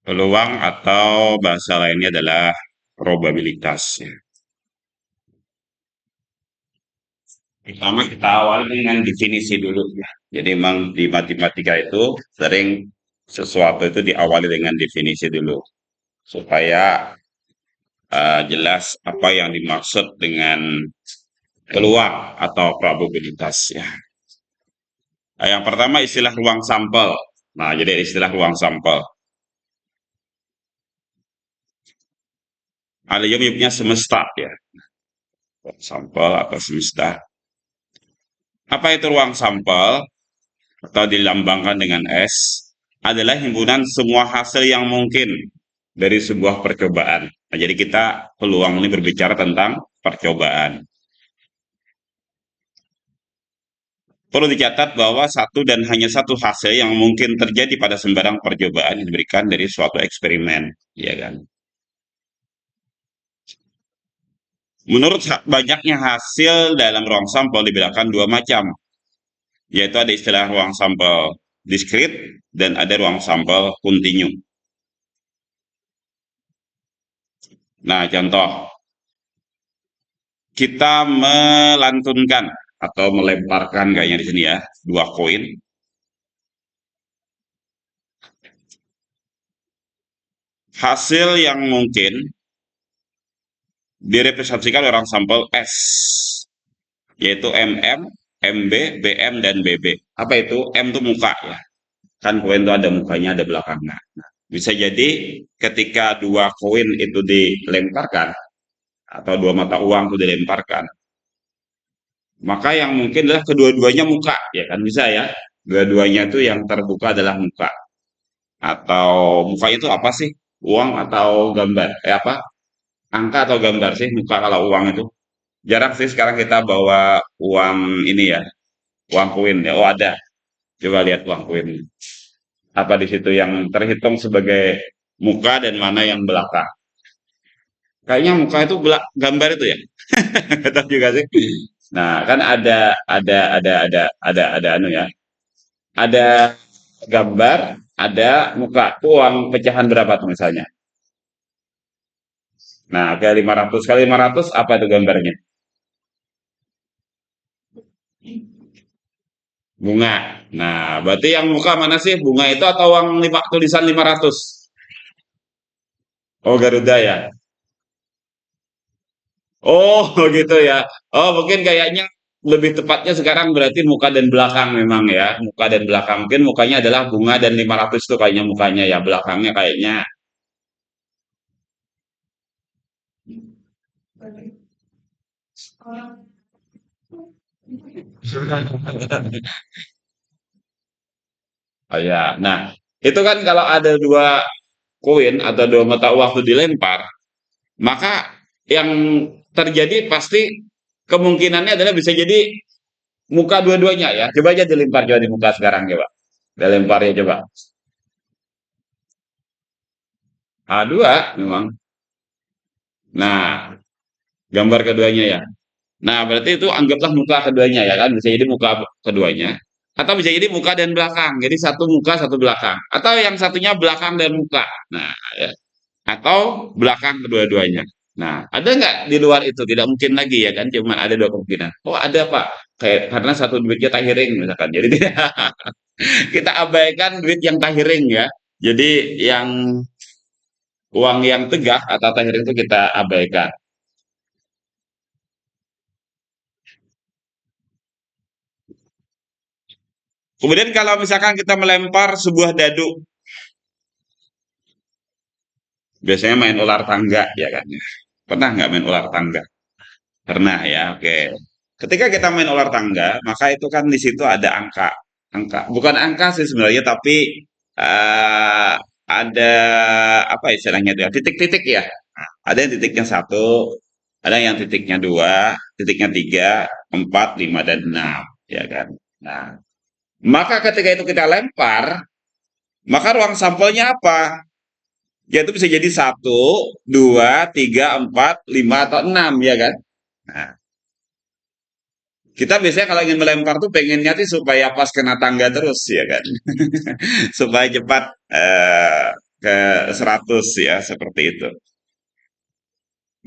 Peluang atau bahasa lainnya adalah probabilitas. Ya. Pertama kita awal dengan definisi dulu ya. Jadi memang di matematika itu sering sesuatu itu diawali dengan definisi dulu supaya jelas apa yang dimaksud dengan peluang atau probabilitas ya. Nah, yang pertama istilah ruang sampel. Nah, jadi istilah ruang sampel. Ada yang menyebutnya semesta ya. Ruang sampel atau semesta. Apa itu ruang sampel atau dilambangkan dengan S? Adalah himpunan semua hasil yang mungkin dari sebuah percobaan. Nah, jadi kita peluang ini berbicara tentang percobaan. Perlu dicatat bahwa satu dan hanya satu hasil yang mungkin terjadi pada sembarang percobaan yang diberikan dari suatu eksperimen, ya kan? Menurut banyaknya hasil dalam ruang sampel dibedakan dua macam, yaitu ada istilah ruang sampel diskrit dan ada ruang sampel kontinu. Nah, contoh, kita melantunkan atau melemparkan kayaknya di sini ya, dua koin. Hasil yang mungkin direpresentasikan oleh orang sampel S, yaitu MM, MB, BM, dan BB. Apa itu? M itu muka ya. Kan koin itu ada mukanya, ada belakangnya. Nah, bisa jadi ketika dua koin itu dilemparkan, atau dua mata uang itu dilemparkan, maka yang mungkin adalah kedua-duanya muka, ya kan bisa ya. Dua-duanya itu yang terbuka adalah muka. Atau muka itu apa sih? Uang atau gambar? Apa? Angka atau gambar sih muka kalau uang itu? Jarang sih sekarang kita bawa uang ini ya, uang koin ya. Oh ada. Coba lihat uang koin. Apa di situ yang terhitung sebagai muka dan mana yang belakang? Kayaknya muka itu gambar itu ya. Nggak tahu juga sih. Nah, kan ada anu ya. Ada gambar, ada muka. Itu uang pecahan berapa tuh misalnya? Nah, kayak 500 kali 500 apa itu gambarnya? Bunga. Nah, berarti yang muka mana sih? Bunga itu atau uang tulisan 500? Oh, Garuda ya. Oh, gitu ya. Oh, mungkin kayaknya lebih tepatnya sekarang berarti muka dan belakang memang ya. Muka dan belakang. Mungkin mukanya adalah bunga dan 500 itu kayaknya mukanya ya. Belakangnya kayaknya. Oh ya. Nah, itu kan kalau ada dua koin atau dua mata uang itu dilempar, maka yang terjadi pasti kemungkinannya adalah bisa jadi muka dua-duanya ya. Coba aja dilempar coba di muka sekarang coba. Dilempar ya coba. A2 memang. Nah, gambar keduanya ya. Nah, berarti itu anggaplah muka keduanya ya kan. Bisa jadi muka keduanya. Atau bisa jadi muka dan belakang. Jadi satu muka, satu belakang. Atau yang satunya belakang dan muka. Nah, ya. Atau belakang kedua-duanya. Nah, ada nggak di luar itu? Tidak mungkin lagi ya kan? Cuma ada dua kemungkinan. Oh, ada Pak. Kayak karena satu duitnya tahiring misalkan. Jadi tidak kita abaikan duit yang tahiring ya. Jadi yang uang yang tegak atau tahiring itu kita abaikan. Kemudian kalau misalkan kita melempar sebuah dadu, biasanya main ular tangga ya kan? Pernah nggak main ular tangga? Pernah ya, oke. Ketika kita main ular tangga, maka itu kan di situ ada angka. Angka, bukan angka sih sebenarnya, tapi eh, ada apa istilahnya itu ya? Titik-titik ya. Nah, ada yang titiknya satu, ada yang titiknya dua, titiknya tiga, empat, lima, dan enam, ya kan? Nah, maka ketika itu kita lempar, maka ruang sampelnya apa? Yaitu bisa jadi satu, dua, tiga, empat, lima, atau enam, ya kan? Nah, kita biasanya kalau ingin melempar tuh pengennya tuh supaya pas kena tangga terus, ya kan? Supaya cepat ke 100 ya, seperti itu.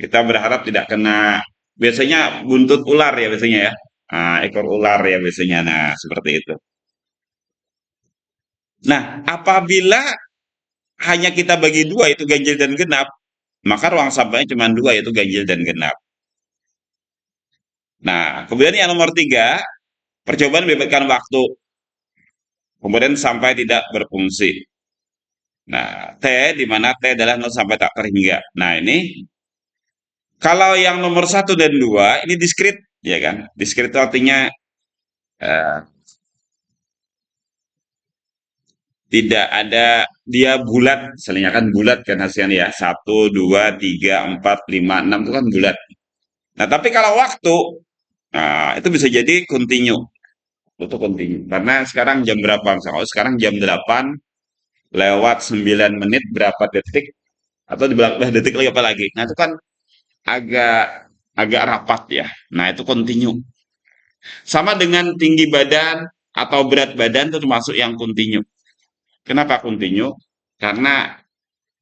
Kita berharap tidak kena, biasanya buntut ular ya biasanya ya. Nah, ekor ular ya biasanya. Nah, seperti itu. Nah, apabila hanya kita bagi dua, itu ganjil dan genap, maka ruang sampahnya cuma dua, yaitu ganjil dan genap. Nah, kemudian yang nomor tiga, percobaan melibatkan waktu, kemudian sampai tidak berfungsi. Nah, T, di mana T adalah nol sampai tak terhingga. Nah, ini kalau yang nomor satu dan dua, ini diskrit, ya kan? Diskrit itu artinya eh, tidak ada, dia bulat, misalnya kan bulat kan hasilnya ya, satu, dua, tiga, empat, lima, enam itu kan bulat. Nah, tapi kalau waktu, nah, itu bisa jadi continue. Itu continue. Karena sekarang jam berapa? Misalnya, oh, sekarang jam 8 lewat 9 menit berapa detik, atau di belakang detik lagi apa lagi. Nah, itu kan agak agak rapat ya. Nah, itu continue. Sama dengan tinggi badan atau berat badan itu termasuk yang continue. Kenapa continue? Karena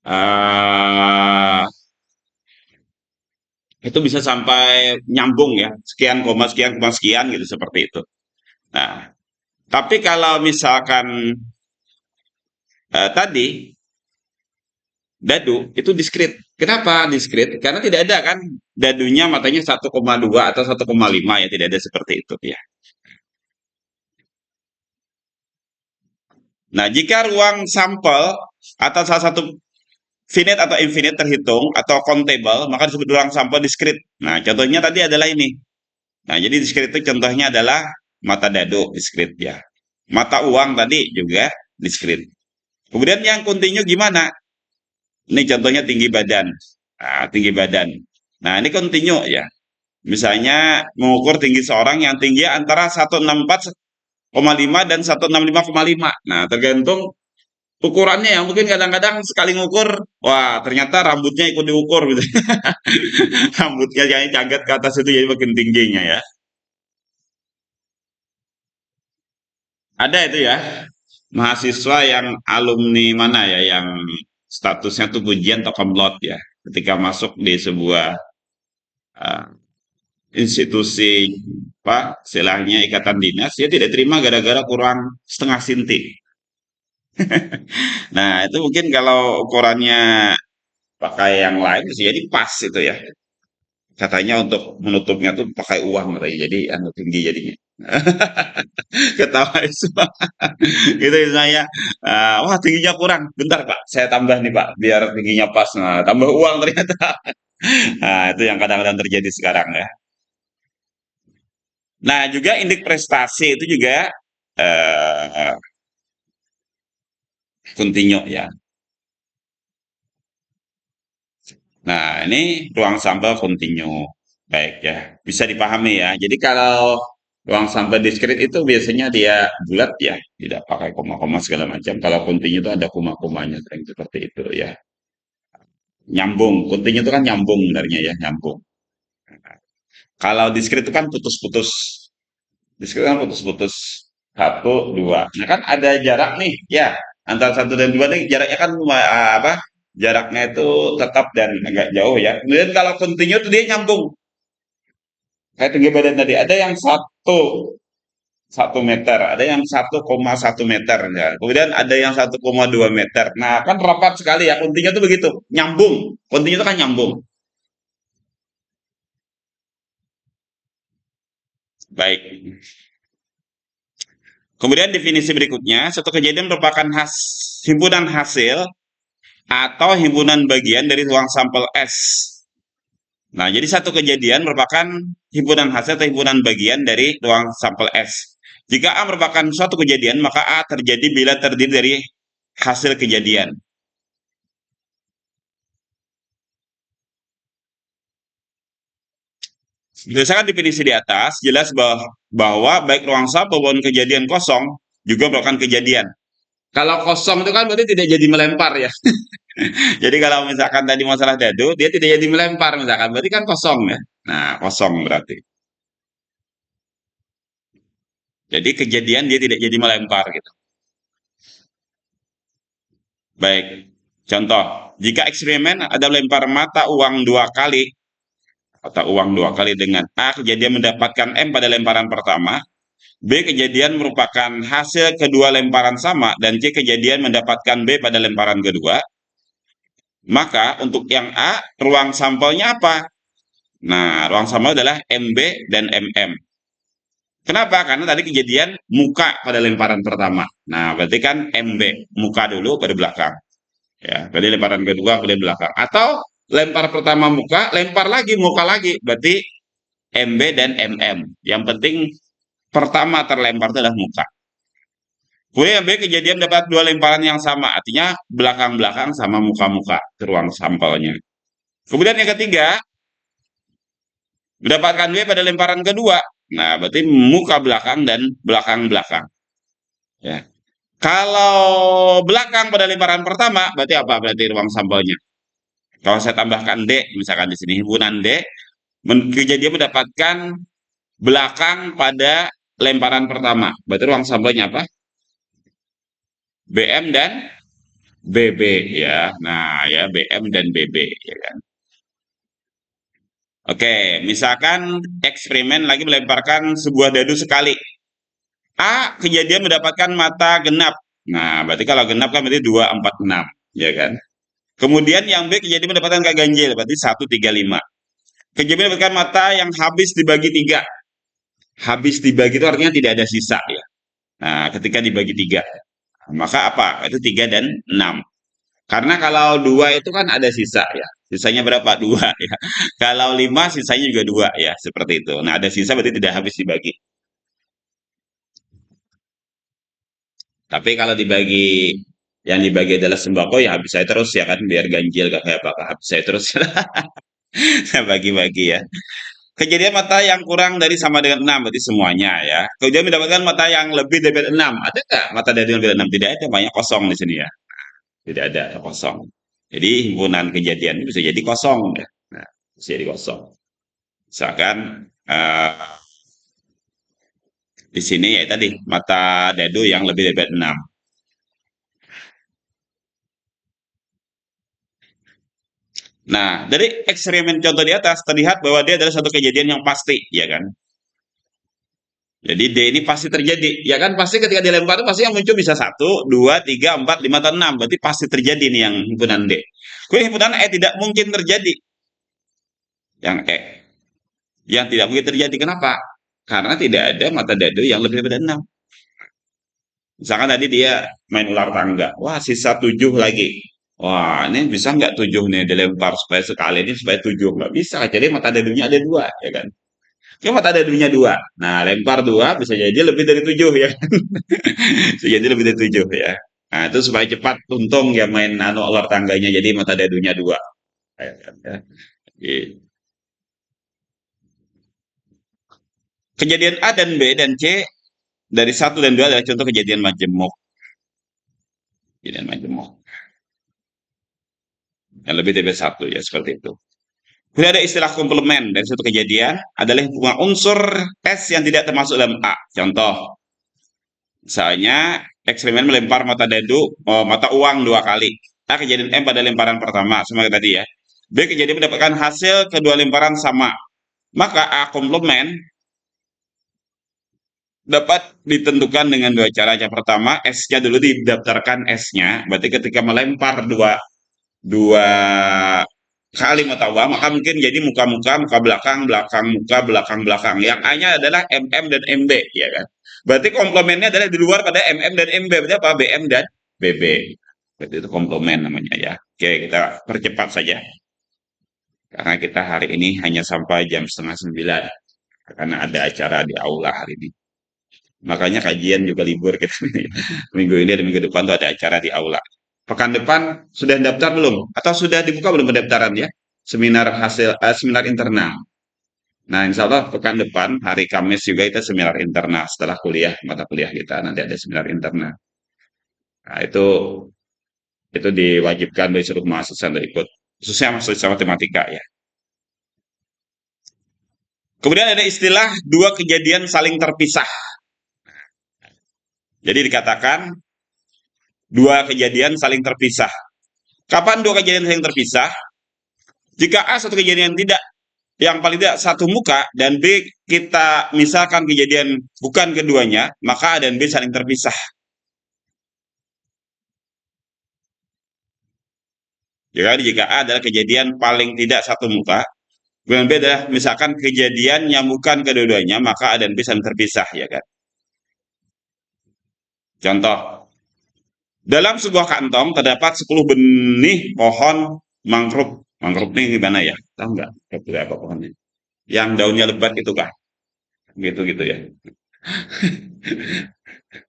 eh itu bisa sampai nyambung ya, sekian koma sekian gitu, seperti itu. Nah, tapi kalau misalkan tadi dadu itu diskrit. Kenapa diskrit? Karena tidak ada kan dadunya matanya 1,2 atau 1,5 ya, tidak ada seperti itu ya. Nah, jika ruang sampel atau salah satu finite atau infinite terhitung atau countable, maka disebut ruang sampel diskrit. Nah, contohnya tadi adalah ini. Nah, jadi diskrit itu contohnya adalah mata dadu diskrit ya. Mata uang tadi juga diskrit. Kemudian yang kontinu gimana? Ini contohnya tinggi badan. Nah, tinggi badan. Nah, ini kontinu ya. Misalnya mengukur tinggi seorang yang tinggi antara 164,5 dan 165,5. Nah, tergantung ukurannya ya. Mungkin kadang-kadang sekali ngukur, wah ternyata rambutnya ikut diukur gitu. Rambutnya yang cagat ke atas itu jadi makin tingginya ya. Ada itu ya, mahasiswa yang alumni mana ya, yang statusnya tuh pujian atau komplot ya, ketika masuk di sebuah uh, institusi apa istilahnya ikatan dinas, dia tidak terima gara-gara kurang setengah sinti. Nah, itu mungkin kalau ukurannya pakai yang lain bisa jadi pas itu ya. Katanya untuk menutupnya tuh pakai uang katanya, jadi anu tinggi jadinya. Ketawa semua. Gitu saya, wah tingginya kurang. Bentar Pak, saya tambah nih Pak, biar tingginya pas. Nah, tambah uang ternyata. Nah, itu yang kadang-kadang terjadi sekarang ya. Nah, juga indeks prestasi itu juga eh continue ya. Nah, ini ruang sampel continue. Baik ya, bisa dipahami ya. Jadi kalau ruang sampel diskrit itu biasanya dia bulat ya, tidak pakai koma-koma segala macam. Kalau continue itu ada koma-komanya, sering seperti itu ya. Nyambung, continue itu kan nyambung sebenarnya ya, nyambung. Kalau diskrit itu kan putus-putus. Diskrit kan putus-putus. Satu, dua. Nah kan ada jarak nih, ya. Antara satu dan dua nih jaraknya kan apa? Jaraknya itu tetap dan agak jauh ya. Kemudian kalau continue itu dia nyambung. Kayak tinggi badan tadi. Ada yang satu meter, ada yang 1,1 meter. Ya. Kemudian ada yang 1,2 meter. Nah kan rapat sekali ya. Continue itu begitu. Nyambung. Continue itu kan nyambung. Baik. Kemudian definisi berikutnya, suatu kejadian merupakan himpunan hasil atau himpunan bagian dari ruang sampel S. Nah, jadi satu kejadian merupakan himpunan hasil atau himpunan bagian dari ruang sampel S. Jika A merupakan suatu kejadian, maka A terjadi bila terdiri dari hasil kejadian. Berdasarkan definisi di atas, jelas bahwa baik ruang sampel maupun kejadian kosong juga merupakan kejadian. Kalau kosong itu kan berarti tidak jadi melempar ya. Jadi kalau misalkan tadi masalah dadu, dia tidak jadi melempar misalkan, berarti kan kosong ya. Nah, kosong berarti. Jadi kejadian dia tidak jadi melempar gitu. Baik. Contoh, jika eksperimen ada lempar mata uang dua kali, atau uang dua kali dengan A, kejadian mendapatkan M pada lemparan pertama, B, kejadian merupakan hasil kedua lemparan sama, dan C, kejadian mendapatkan B pada lemparan kedua, maka untuk yang A, ruang sampelnya apa? Nah, ruang sampel adalah MB dan MM. Kenapa? Karena tadi kejadian muka pada lemparan pertama. Nah, berarti kan MB, muka dulu pada belakang. Ya, berarti lemparan kedua pada belakang. Atau lempar pertama muka, lempar lagi muka lagi. Berarti MB dan MM. Yang penting pertama terlempar itu adalah muka. Kemudian B, kejadian dapat dua lemparan yang sama, artinya belakang-belakang sama muka-muka ke ruang sampelnya. Kemudian yang ketiga, mendapatkan B pada lemparan kedua. Nah, berarti muka belakang dan belakang-belakang. Ya. Kalau belakang pada lemparan pertama, berarti apa? Berarti ruang sampelnya. Kalau saya tambahkan D, misalkan di sini himpunan D, kejadian mendapatkan belakang pada lemparan pertama. Berarti ruang sampelnya apa? BM dan BB ya. Nah, ya BM dan BB ya kan. Oke, misalkan eksperimen lagi melemparkan sebuah dadu sekali. A, kejadian mendapatkan mata genap. Nah, berarti kalau genap kan berarti 2, 4, 6, ya kan? Kemudian yang B, kejadian mendapatkan angka ganjil, berarti 1, 3, 5. Kejadian mendapatkan mata yang habis dibagi 3. Habis dibagi itu artinya tidak ada sisa ya. Nah, ketika dibagi 3, maka apa? Itu 3 dan 6. Karena kalau 2 itu kan ada sisa ya. Sisanya berapa? 2 ya. Kalau 5 sisanya juga 2 ya, seperti itu. Nah, ada sisa berarti tidak habis dibagi. Tapi kalau dibagi, yang dibagi adalah sembako ya habis saya terus ya kan, biar ganjil gak kayak apa habis saya terus. Saya bagi-bagi ya. Kejadian mata yang kurang dari sama dengan 6 berarti semuanya ya. Kemudian mendapatkan mata yang lebih dari 6. Ada nggak mata dari lebih dari 6? Tidak ada, banyak kosong di sini ya. Tidak ada, kosong. Jadi himpunan kejadian ini bisa jadi kosong ya. Nah, bisa jadi kosong. Misalkan di sini ya tadi mata dadu yang lebih dari 6. Nah, dari eksperimen contoh di atas terlihat bahwa dia adalah satu kejadian yang pasti, ya kan? Jadi D ini pasti terjadi, ya kan? Pasti ketika dilempar itu pasti yang muncul bisa 1, 2, 3, 4, 5, atau 6. Berarti pasti terjadi nih yang himpunan D. Kemudian himpunan E tidak mungkin terjadi. Yang E. Yang tidak mungkin terjadi. Kenapa? Karena tidak ada mata dadu yang lebih dari 6. Misalkan tadi dia main ular tangga. Wah, sisa 7 lagi. Wah, ini bisa nggak 7 nih dilempar supaya sekali ini supaya 7? Nggak bisa. Jadi mata dadunya ada 2, ya kan? Cuma mata dadunya 2. Nah, lempar 2 bisa jadi lebih dari 7 ya. Bisa jadi lebih dari 7 ya. Nah, itu supaya cepat untung ya main ular tangganya jadi mata dadunya 2. Ya kan, ya. Gitu. Kejadian A dan B dan C dari 1 dan 2 adalah contoh kejadian majemuk. Kejadian majemuk. Yang lebih dari 1 ya seperti itu. Kemudian ada istilah komplement dari suatu kejadian adalah hubungan unsur S yang tidak termasuk dalam A. Contoh, misalnya eksperimen melempar mata dadu, mata uang 2 kali. A, kejadian M pada lemparan pertama, sama tadi ya. B, kejadian mendapatkan hasil kedua lemparan sama. Maka A komplement dapat ditentukan dengan 2 cara. Yang pertama, S-nya dulu didaftarkan S-nya. Berarti ketika melempar dua kali mata uang, maka mungkin jadi muka-muka, muka belakang, belakang muka, belakang belakang. Yang A-nya adalah MM dan MB, ya kan? Berarti komplemennya adalah di luar pada MM dan MB, berarti apa? BM dan BB. Berarti itu komplement namanya ya. Oke, kita percepat saja. Karena kita hari ini hanya sampai jam setengah 9. Karena ada acara di aula hari ini. Makanya kajian juga libur kita. Minggu ini dan minggu depan tuh ada acara di aula. Pekan depan sudah daftar belum? Atau sudah dibuka belum pendaftaran ya? Seminar internal. Nah, insya Allah pekan depan hari Kamis juga kita seminar internal setelah kuliah mata kuliah kita nanti ada seminar internal. Nah, itu diwajibkan bagi seluruh mahasiswa untuk ikut, khususnya mahasiswa matematika ya. Kemudian ada istilah dua kejadian saling terpisah. Jadi dikatakan dua kejadian saling terpisah. Kapan dua kejadian saling terpisah? Jika A satu kejadian tidak yang paling tidak satu muka dan B kita misalkan kejadian bukan keduanya, maka A dan B saling terpisah. Jadi jika A adalah kejadian paling tidak satu muka, kemudian B adalah misalkan kejadian yang bukan kedua-duanya, maka A dan B saling terpisah, ya kan? Contoh, dalam sebuah kantong terdapat 10 benih pohon mangrove. Mangrove ini gimana ya? Tahu nggak? Itu apa pohonnya? Yang daunnya lebat itu kah? Gitu-gitu ya.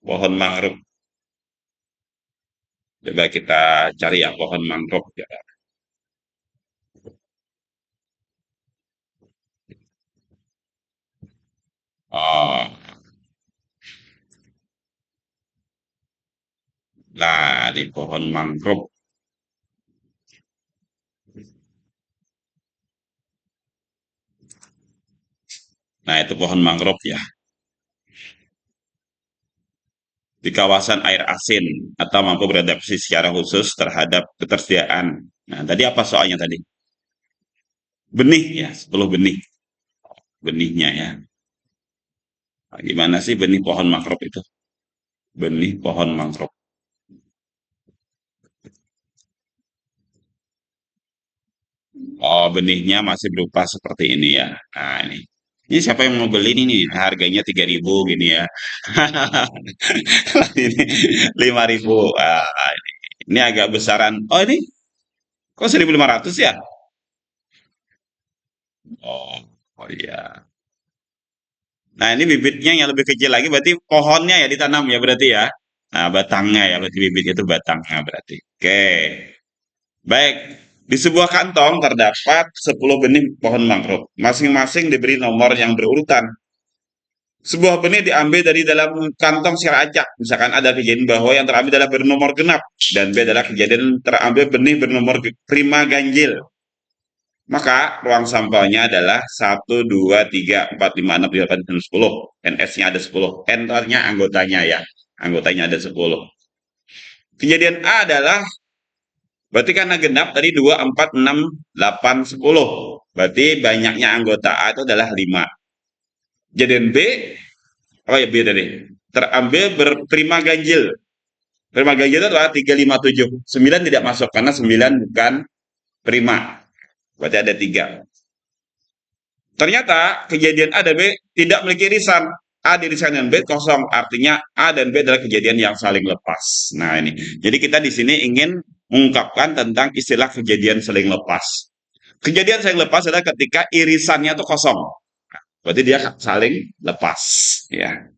Pohon mangrove. Coba kita cari ya pohon mangrove. Ya. Oh, nah di pohon mangrove. Nah itu pohon mangrove ya. Di kawasan air asin atau mampu beradaptasi secara khusus terhadap ketersediaan. Nah tadi apa soalnya tadi? Benih ya, 10 benih. Benihnya ya. Nah, gimana sih benih pohon mangrove itu? Benih pohon mangrove. Oh, benihnya masih berupa seperti ini ya. Nah, ini. Ini siapa yang mau beli ini nih? Harganya 3.000 gini ya. Ini 5.000. Ah, ini agak besaran. Oh, ini kok 1.500 ya? Oh, oh iya. Nah, ini bibitnya yang lebih kecil lagi berarti pohonnya ya ditanam ya berarti ya. Nah, batangnya ya berarti bibitnya itu batangnya berarti. Oke. Baik, di sebuah kantong terdapat 10 benih pohon mangrove. Masing-masing diberi nomor yang berurutan. Sebuah benih diambil dari dalam kantong secara acak. Misalkan ada kejadian bahwa yang terambil adalah bernomor genap dan B adalah kejadian terambil benih bernomor prima ganjil. Maka ruang sampelnya adalah 1, 2, 3, 4, 5, 6, 7, 8, 9, 10. NS-nya ada 10. Enternya anggotanya ya. Anggotanya ada 10. Kejadian A adalah berarti karena genap tadi 2, 4, 6, 8, 10. Berarti banyaknya anggota A itu adalah 5. Kejadian B, oh ya B tadi. Terambil berprima ganjil. Prima ganjil itu adalah 3, 5, 7. 9 tidak masuk karena 9 bukan prima. Berarti ada 3. Ternyata kejadian A dan B tidak memiliki irisan. A diirisan dengan B kosong, artinya A dan B adalah kejadian yang saling lepas. Nah ini, jadi kita di sini ingin mengungkapkan tentang istilah kejadian saling lepas. Kejadian saling lepas adalah ketika irisannya itu kosong. Berarti dia saling lepas. Ya.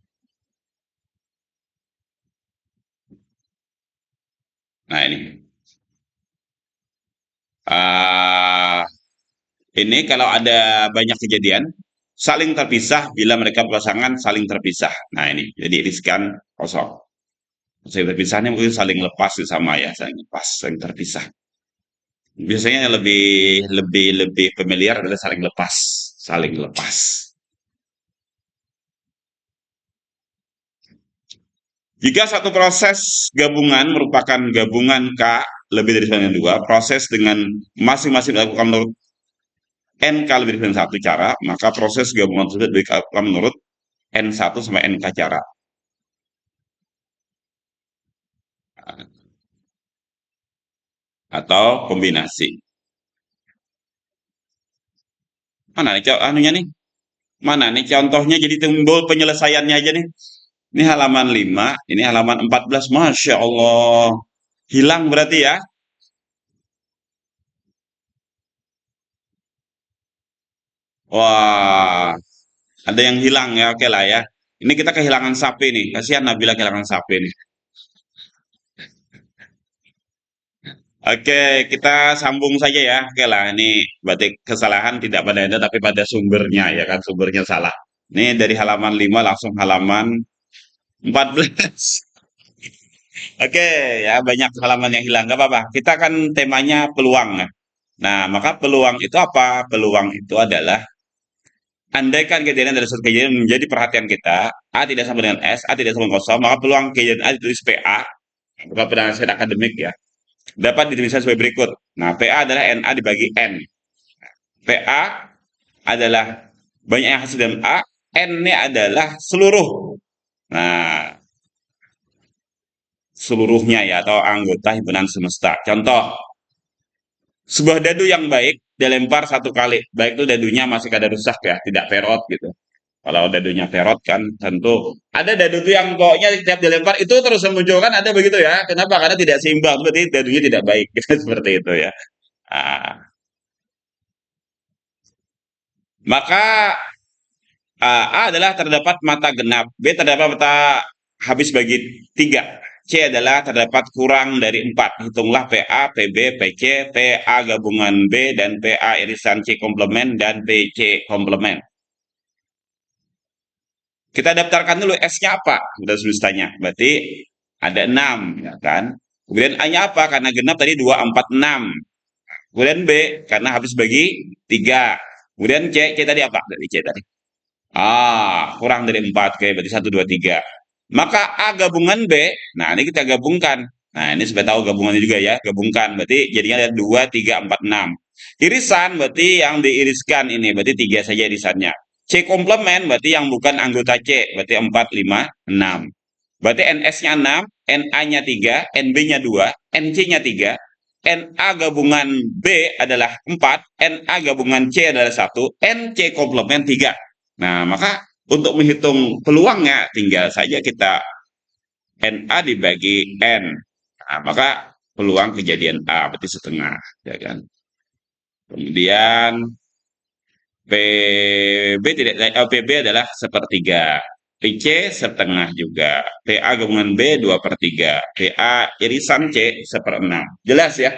Nah uh, ini kalau ada banyak kejadian saling terpisah bila mereka pasangan saling terpisah. Nah ini, jadi iriskan kosong. Saling terpisahnya mungkin saling lepas sama ya, saling lepas, saling terpisah. Biasanya yang lebih lebih lebih familiar adalah saling lepas, saling lepas. Jika satu proses gabungan merupakan gabungan K lebih dari sama dengan 2, proses dengan masing-masing dilakukan menurut NK lebih dari satu cara, maka proses gabungan tersebut dilakukan menurut N1 sampai NK cara. Atau kombinasi. Mana nih anunya nih? Mana nih contohnya jadi timbul penyelesaiannya aja nih. Ini halaman 5, ini halaman 14. Masya Allah. Hilang berarti ya. Wah, ada yang hilang ya, oke lah ya. Ini kita kehilangan sapi nih. Kasihan Nabila kehilangan sapi nih. Oke, kita sambung saja ya. Oke lah, ini berarti kesalahan tidak pada Anda tapi pada sumbernya ya kan, sumbernya salah. Ini dari halaman 5 langsung halaman 14. Oke, ya banyak halaman yang hilang. Gak apa-apa. Kita kan temanya peluang. Ya. Nah, maka peluang itu apa? Peluang itu adalah andaikan kejadian dari suatu kejadian menjadi perhatian kita, A tidak sama dengan S, A tidak sama dengan kosong, maka peluang kejadian A ditulis PA, bukan penjelasan akademik ya. dapat dituliskan sebagai berikut. Nah, PA adalah NA dibagi N. PA adalah banyak yang hasil dalam A, N-nya adalah seluruh. Nah, seluruhnya ya, atau anggota himpunan semesta. Contoh, sebuah dadu yang baik dilempar satu kali. Baik itu dadunya masih kada rusak ya, tidak perot gitu. Kalau dadunya perot kan tentu ada dadu tuh yang pokoknya setiap dilempar itu terus memunculkan, ada begitu ya. Kenapa? Karena tidak seimbang, berarti dadunya tidak baik. Seperti itu ya. Nah, maka A adalah terdapat mata genap, B terdapat mata habis bagi 3, C adalah terdapat kurang dari 4. Hitunglah PA, PB, PC, PA gabungan B, dan PA irisan C komplement, dan PC komplement. Kita daftarkan dulu S-nya apa? Udah tanya. Berarti ada 6, ya kan? Kemudian A-nya apa? Karena genap tadi 2, 4, 6. Kemudian B, karena habis bagi 3. Kemudian C tadi apa? Dari C tadi. Kurang dari 4. Oke, berarti 1, 2, 3. Maka A gabungan B, nah ini kita gabungkan. Nah, ini supaya tahu gabungannya juga ya, gabungkan. Berarti jadinya ada 2, 3, 4, 6. Irisan berarti yang diiriskan ini, berarti 3 saja irisannya. C komplement berarti yang bukan anggota C, berarti 4, 5, 6. Berarti NS-nya 6, NA-nya 3, NB-nya 2, NC-nya 3, NA gabungan B adalah 4, NA gabungan C adalah 1, NC komplement 3. Nah, maka untuk menghitung peluangnya tinggal saja kita NA dibagi N. Nah, maka peluang kejadian A berarti setengah, ya kan? Kemudian PB adalah sepertiga. PC setengah juga. PA gabungan B 2/3. PA irisan C 1/6. Jelas ya?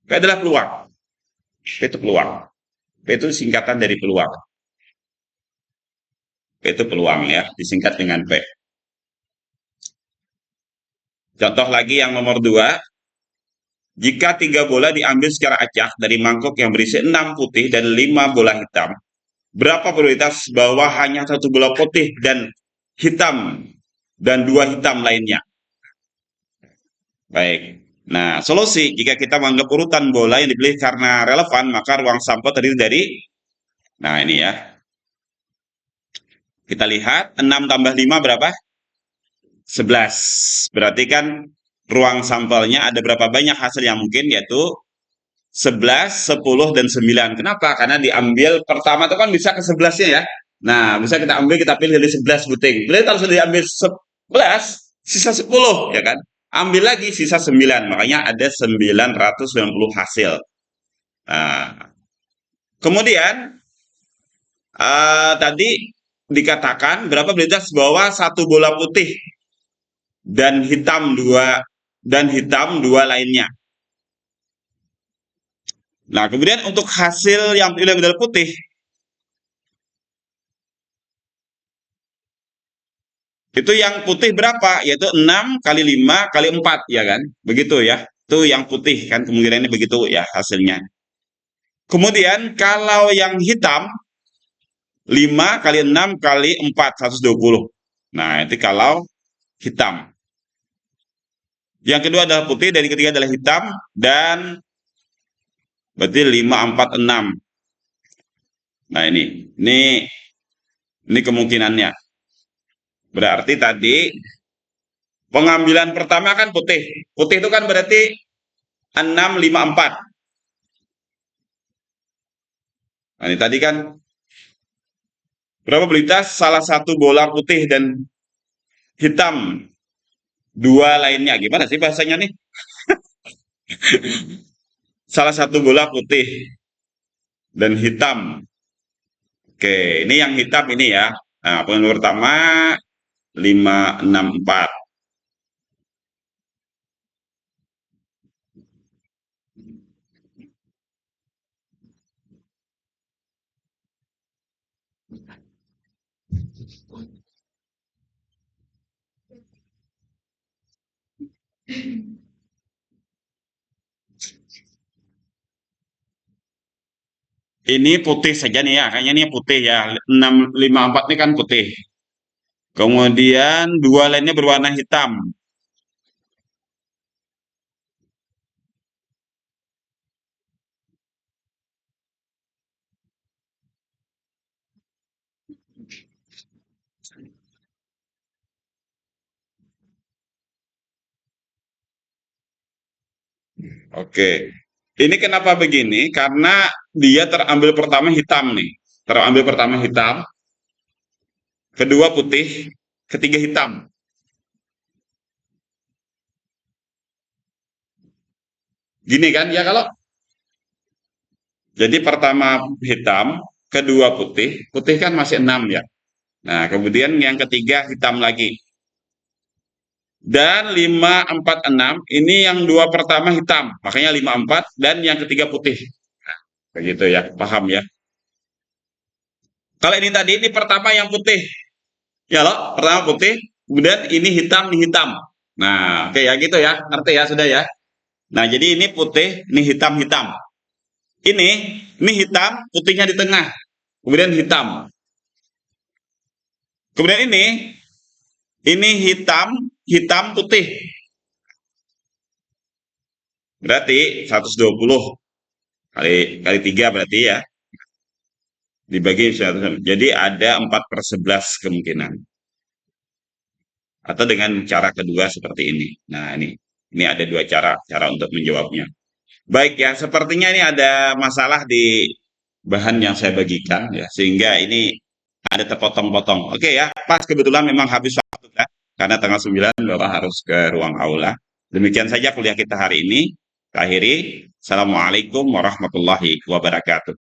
P adalah peluang. P itu peluang. P itu singkatan dari peluang. P itu peluang ya, disingkat dengan P. Contoh lagi yang nomor 2. Jika 3 bola diambil secara acak dari mangkok yang berisi 6 putih dan 5 bola hitam, berapa probabilitas bahwa hanya 1 bola putih dan hitam dan 2 hitam lainnya? Baik. Nah, solusi jika kita menganggap urutan bola yang dipilih karena relevan, maka ruang sampel terdiri dari, nah ini ya, kita lihat 6 tambah 5 berapa? 11. Berarti kan ruang sampelnya ada berapa banyak hasil yang mungkin, yaitu 11, 10, dan 9. Kenapa? Karena diambil pertama itu kan bisa ke 11-nya ya. Nah, bisa kita ambil, kita pilih dari 11 buting. Pilih kalau sudah diambil 11, sisa 10, ya kan? Ambil lagi sisa 9. Makanya ada 990 hasil. Nah, kemudian tadi dikatakan berapa probabilitas bahwa 1 bola putih dan hitam dua lainnya. Nah, kemudian untuk hasil yang pilih modal putih, itu yang putih berapa? Yaitu 6 kali 5 kali 4, ya kan? Begitu ya. Itu yang putih kan, kemungkinannya begitu ya hasilnya. Kemudian kalau yang hitam, 5 kali 6 kali 4, 120. Nah, itu kalau hitam. Yang kedua adalah putih, dan yang ketiga adalah hitam, dan berarti 5, 4, 6. Nah, ini kemungkinannya. Berarti tadi pengambilan pertama kan putih. Putih itu kan berarti 6, 5, 4. Nah, ini tadi kan berapa probabilitas salah satu bola putih dan hitam dua lainnya? Gimana sih bahasanya nih? Salah satu bola putih dan hitam. Oke, ini yang hitam ini ya. Nah, pengalaman pertama 5, 6, 4. Ini putih saja nih ya, kayaknya ini putih ya. 6, 5, 4 ini kan putih. Kemudian dua lainnya berwarna hitam. Oke. Ini kenapa begini? Karena dia terambil pertama hitam nih. Terambil pertama hitam, kedua putih, ketiga hitam. Gini kan ya kalau jadi pertama hitam, kedua putih, putih kan masih 6 ya. Nah, kemudian yang ketiga hitam lagi. Dan 5, 4, 6 ini yang dua pertama hitam, makanya 5, 4 dan yang ketiga putih. Begitu ya, paham ya. Kalau ini tadi ini pertama yang putih. Ya loh, pertama putih, kemudian ini hitam, ini hitam. Nah, oke ya gitu ya, ngerti ya sudah ya. Nah, jadi ini putih, ini hitam-hitam. Ini hitam, putihnya di tengah, kemudian hitam. Kemudian ini hitam, hitam, putih. Berarti 120 kali 3 berarti ya. Dibagi 100. Jadi ada 4/11 kemungkinan. Atau dengan cara kedua seperti ini. Nah, ini ada dua cara untuk menjawabnya. Baik ya, sepertinya ini ada masalah di bahan yang saya bagikan ya, sehingga ini ada terpotong-potong. Oke ya, pas kebetulan memang habis waktu ya, karena tanggal 9 Bapak harus ke ruang aula. Demikian saja kuliah kita hari ini. Akhiri, Assalamualaikum warahmatullahi wabarakatuh.